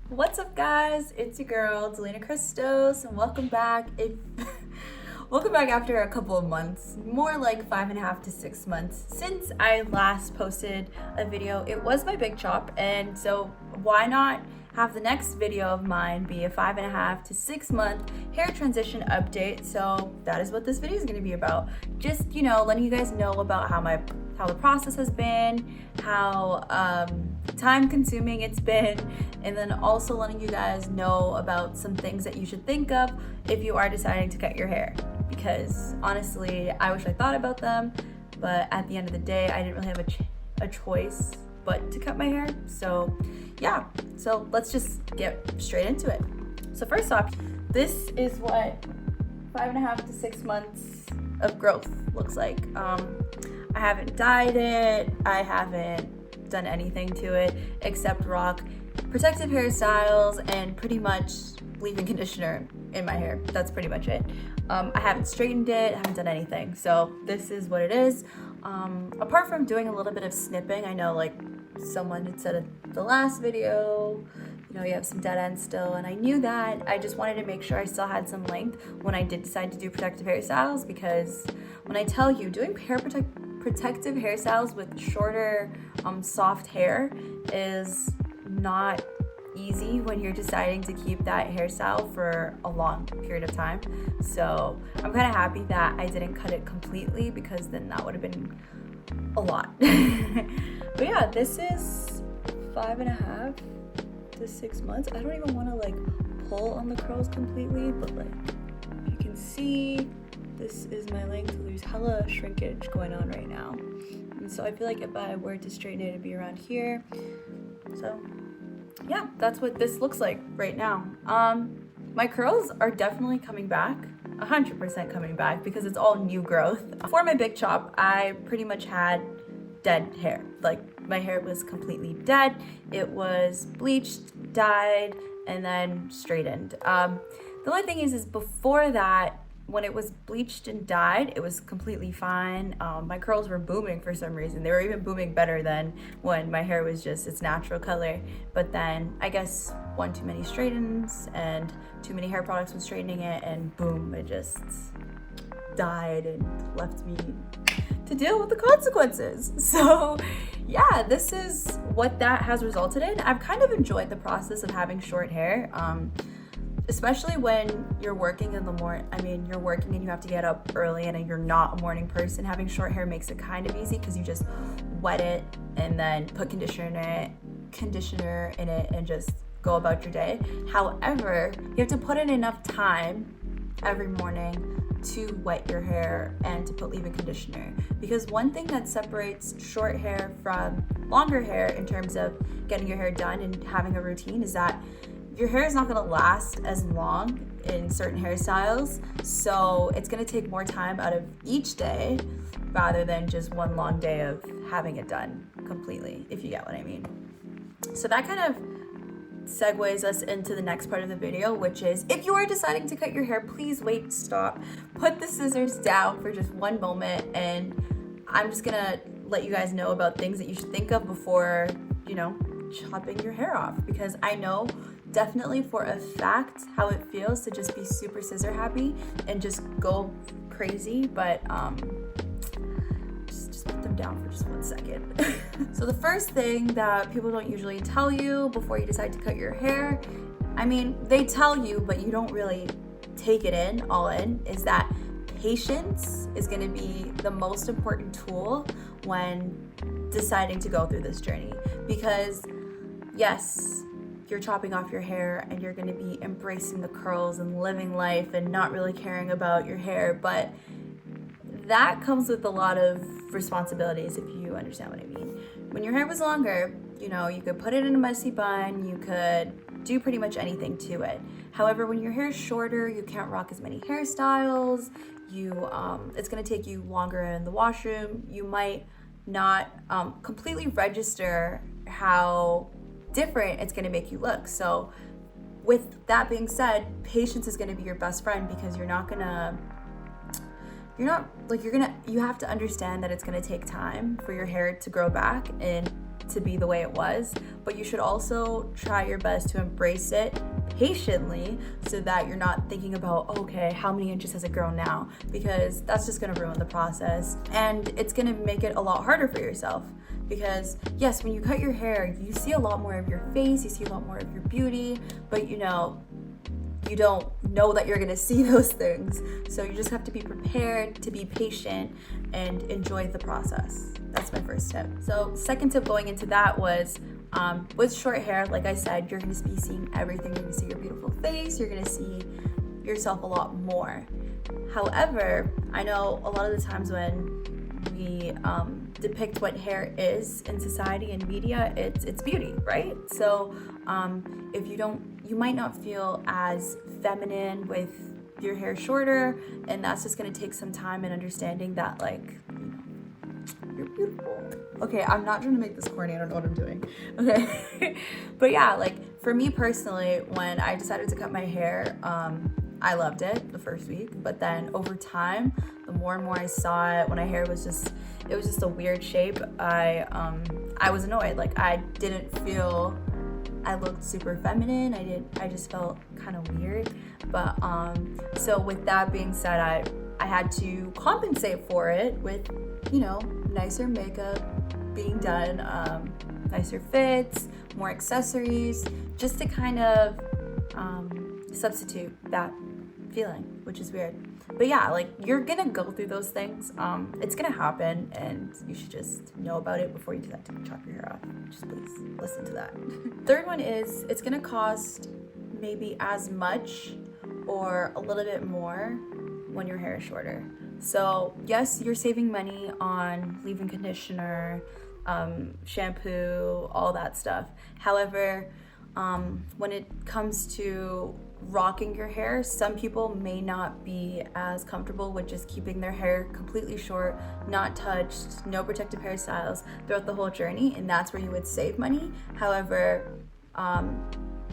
What's up, guys? It's your girl Delina Christos, and welcome back. Welcome back after a couple of months, more like 5.5 to 6 months since I last posted a video. It was my big chop, and so why not have the next video of mine be a 5.5 to 6 month hair transition update? So that is what this video is going to be about. Just, letting you guys know about how the process has been, how time consuming it's been, and then also letting you guys know about some things that you should think of if you are deciding to cut your hair. Because honestly, I wish I thought about them, but at the end of the day, I didn't really have a choice but to cut my hair. So yeah, so let's just get straight into it. So first off, this is what 5.5 to 6 months of growth looks like. I haven't dyed it, I haven't done anything to it except rock protective hairstyles and pretty much leave-in conditioner in my hair. That's pretty much it. I haven't straightened it, haven't done anything. So this is what it is. Apart from doing a little bit of snipping, I know like someone had said in the last video, you have some dead ends still, and I knew that. I just wanted to make sure I still had some length when I did decide to do protective hairstyles, because when I tell you, doing protective hairstyles with shorter, soft hair is not easy when you're deciding to keep that hairstyle for a long period of time. So I'm kind of happy that I didn't cut it completely, because then that would have been a lot. But yeah, this is 5.5 to 6 months. I don't even want to like pull on the curls completely, but like you can see, this is my length. There's hella shrinkage going on right now, and so I feel like if I were to straighten it, it'd be around here. So yeah, that's what this looks like right now. My curls are definitely coming back, 100% coming back, because it's all new growth. For my big chop, I pretty much had dead hair. Like, my hair was completely dead. It was bleached, dyed, and then straightened. The only thing is before that, when it was bleached and dyed, it was completely fine. My curls were booming for some reason. They were even booming better than when my hair was just its natural color. But then I guess one too many straightens and too many hair products when straightening it, and boom, it just died and left me to deal with the consequences. So yeah, this is what that has resulted in. I've kind of enjoyed the process of having short hair. Especially when you're working in the morning. You're working and you have to get up early, and you're not a morning person. Having short hair makes it kind of easy, because you just wet it and then put conditioner in it and just go about your day. However, you have to put in enough time every morning to wet your hair and to put leave-in conditioner, because one thing that separates short hair from longer hair in terms of getting your hair done and having a routine is that your hair is not going to last as long in certain hairstyles, so it's going to take more time out of each day rather than just one long day of having it done completely, if you get what I mean. So that kind of segues us into the next part of the video, which is, if you are deciding to cut your hair, please wait, stop, put the scissors down for just one moment, and I'm just gonna let you guys know about things that you should think of before, chopping your hair off, because I know definitely for a fact how it feels to just be super scissor happy and just go crazy, but just put them down for just 1 second. So the first thing that people don't usually tell you before you decide to cut your hair, they tell you, but you don't really take it all in, is that patience is going to be the most important tool when deciding to go through this journey. Because yes, you're chopping off your hair and you're going to be embracing the curls and living life and not really caring about your hair, but that comes with a lot of responsibilities, if you understand what I mean. When your hair was longer, you could put it in a messy bun, you could do pretty much anything to it. However, when your hair is shorter, you can't rock as many hairstyles. It's going to take you longer in the washroom. You might not completely register how different it's going to make you look. So with that being said, patience is going to be your best friend, because you have to understand that it's going to take time for your hair to grow back, and to be the way it was, but you should also try your best to embrace it patiently so that you're not thinking about, okay, how many inches has it grown now? Because that's just gonna ruin the process, and it's gonna make it a lot harder for yourself. Because yes, when you cut your hair, you see a lot more of your face, you see a lot more of your beauty, but you don't know that you're gonna see those things. So you just have to be prepared, to be patient, and enjoy the process. That's my first tip. So second tip going into that was, with short hair, like I said, you're gonna be seeing everything. You're gonna see your beautiful face, you're gonna see yourself a lot more. However, I know a lot of the times when we depict what hair is in society and media, it's beauty, right? So if you might not feel as feminine with your hair shorter, and that's just gonna take some time and understanding that, like, you're beautiful. Okay, I'm not trying to make this corny, I don't know what I'm doing. Okay, but yeah, like for me personally, when I decided to cut my hair, I loved it the first week, but then over time, the more and more I saw it, when my hair was just a weird shape, I was annoyed. Like, I didn't feel I looked super feminine. I just felt kind of weird. But so with that being said, I had to compensate for it with, nicer makeup being done, nicer fits, more accessories, just to kind of substitute that feeling, which is weird. But yeah, like, you're gonna go through those things. It's gonna happen, and you should just know about it before you decide to chop your hair off. Just please listen to that. Third one is, it's gonna cost maybe as much or a little bit more when your hair is shorter. So yes, you're saving money on leave-in conditioner, shampoo, all that stuff. However, when it comes to rocking your hair, some people may not be as comfortable with just keeping their hair completely short, not touched, no protective hairstyles throughout the whole journey, and that's where you would save money. However,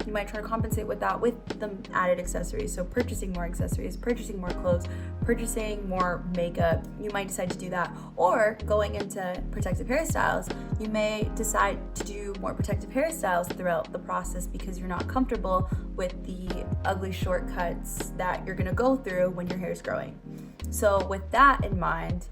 you might try to compensate with that with the added accessories. So purchasing more accessories, purchasing more clothes, purchasing more makeup. You might decide to do that. Or going into protective hairstyles, you may decide to do more protective hairstyles throughout the process because you're not comfortable with the ugly shortcuts that you're gonna go through when your hair is growing. So with that in mind,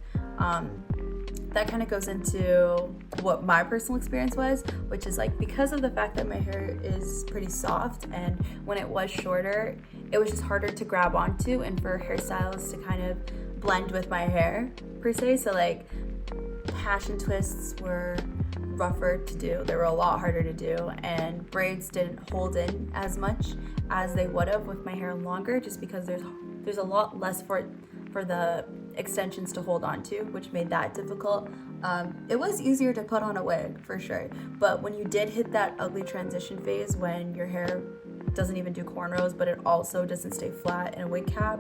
that kind of goes into what my personal experience was, which is like, because of the fact that my hair is pretty soft, and when it was shorter, it was just harder to grab onto and for hairstyles to kind of blend with my hair per se. So like, hash and twists were rougher to do. They were a lot harder to do, and braids didn't hold in as much as they would have with my hair longer, just because there's a lot less for the extensions to hold on to, which made that difficult. It was easier to put on a wig for sure, but when you did hit that ugly transition phase when your hair doesn't even do cornrows, but it also doesn't stay flat in a wig cap,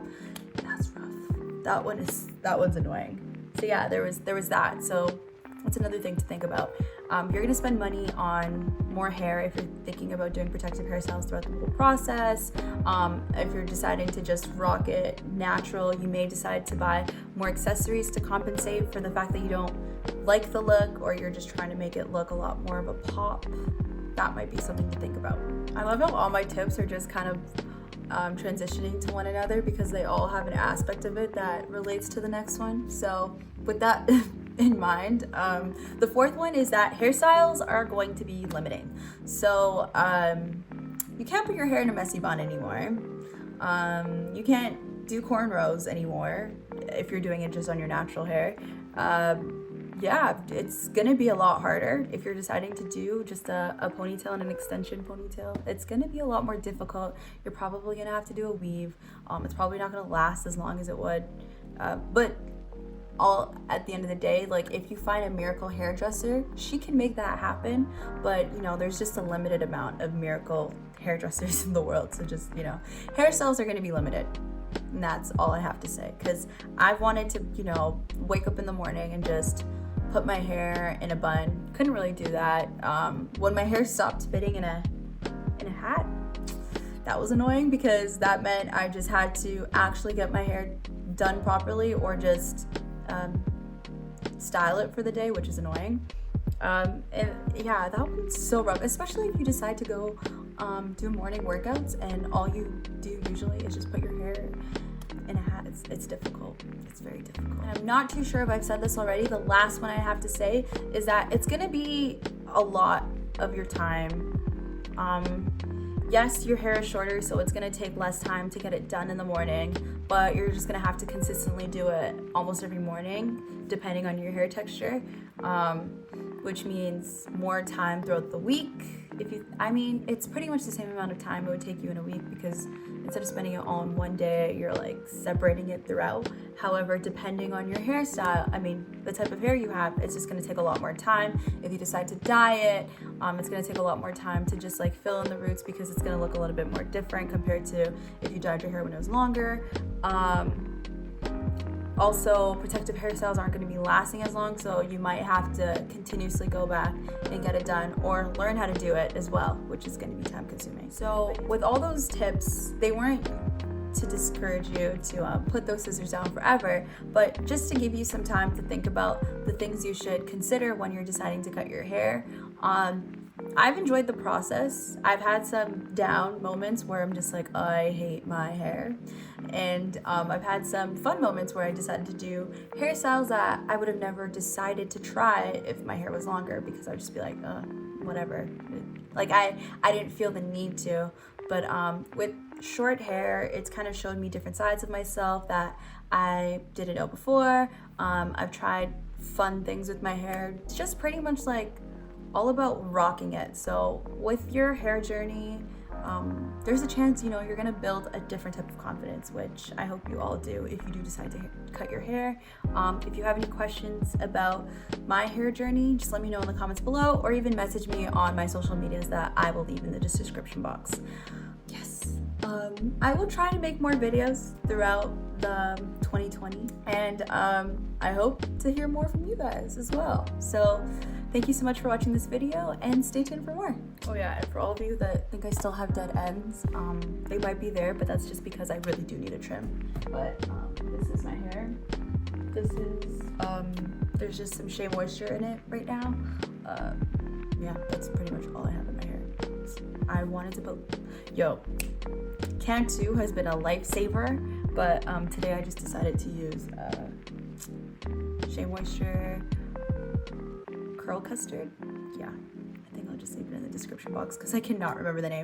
that's rough. That one's annoying. So yeah, there was that. So that's another thing to think about. You're gonna spend money on more hair if you're thinking about doing protective hairstyles throughout the whole process. If you're deciding to just rock it natural, you may decide to buy more accessories to compensate for the fact that you don't like the look, or you're just trying to make it look a lot more of a pop. That might be something to think about. I love how all my tips are just kind of transitioning to one another, because they all have an aspect of it that relates to the next one. So with that in mind, the fourth one is that hairstyles are going to be limiting. So you can't put your hair in a messy bun anymore. You can't do cornrows anymore if you're doing it just on your natural hair. Yeah, it's gonna be a lot harder if you're deciding to do just a ponytail and an extension ponytail. It's gonna be a lot more difficult. You're probably gonna have to do a weave. It's probably not gonna last as long as it would. But all at the end of the day, like, if you find a miracle hairdresser, she can make that happen. But there's just a limited amount of miracle hairdressers in the world. So just hairstyles are gonna be limited. And that's all I have to say, because I've wanted to wake up in the morning and just put my hair in a bun. Couldn't really do that. When my hair stopped fitting in a hat, that was annoying, because that meant I just had to actually get my hair done properly, or just style it for the day, which is annoying. And yeah, that one's so rough, especially if you decide to go do morning workouts and all you do usually is just put your hair in a hat. It's difficult. It's very difficult. And I'm not too sure if I've said this already. The last one I have to say is that it's gonna be a lot of your time. Yes, your hair is shorter, so it's gonna take less time to get it done in the morning, but you're just gonna have to consistently do it almost every morning, depending on your hair texture, which means more time throughout the week. It's pretty much the same amount of time it would take you in a week, because instead of spending it all in one day, you're like separating it throughout. However, depending on your hairstyle, the type of hair you have, it's just gonna take a lot more time. If you decide to dye it, it's gonna take a lot more time to just like fill in the roots, because it's gonna look a little bit more different compared to if you dyed your hair when it was longer. Also, protective hairstyles aren't going to be lasting as long, so you might have to continuously go back and get it done, or learn how to do it as well, which is going to be time consuming. So with all those tips, they weren't to discourage you to put those scissors down forever, but just to give you some time to think about the things you should consider when you're deciding to cut your hair. I've enjoyed the process. I've had some down moments where I'm just like, I hate my hair. And I've had some fun moments where I decided to do hairstyles that I would have never decided to try if my hair was longer, because I'd just be like, whatever. Like I didn't feel the need to. But with short hair, it's kind of showed me different sides of myself that I didn't know before. I've tried fun things with my hair. It's just pretty much like all about rocking it. So with your hair journey, there's a chance, you're gonna build a different type of confidence, which I hope you all do if you do decide to cut your hair. If you have any questions about my hair journey, just let me know in the comments below, or even message me on my social medias that I will leave in the description box. Yes. I will try to make more videos throughout the 2020, and I hope to hear more from you guys as well. So thank you so much for watching this video, and stay tuned for more. Oh yeah, and for all of you that think I still have dead ends, they might be there, but that's just because I really do need a trim. But this is my hair. This is, there's just some Shea Moisture in it right now. Yeah, that's pretty much all I have in my hair. I wanted to put, Can 2 has been a lifesaver, but today I just decided to use Shea Moisture Curl Custard. Yeah, I think I'll just leave it in the description box because I cannot remember the name.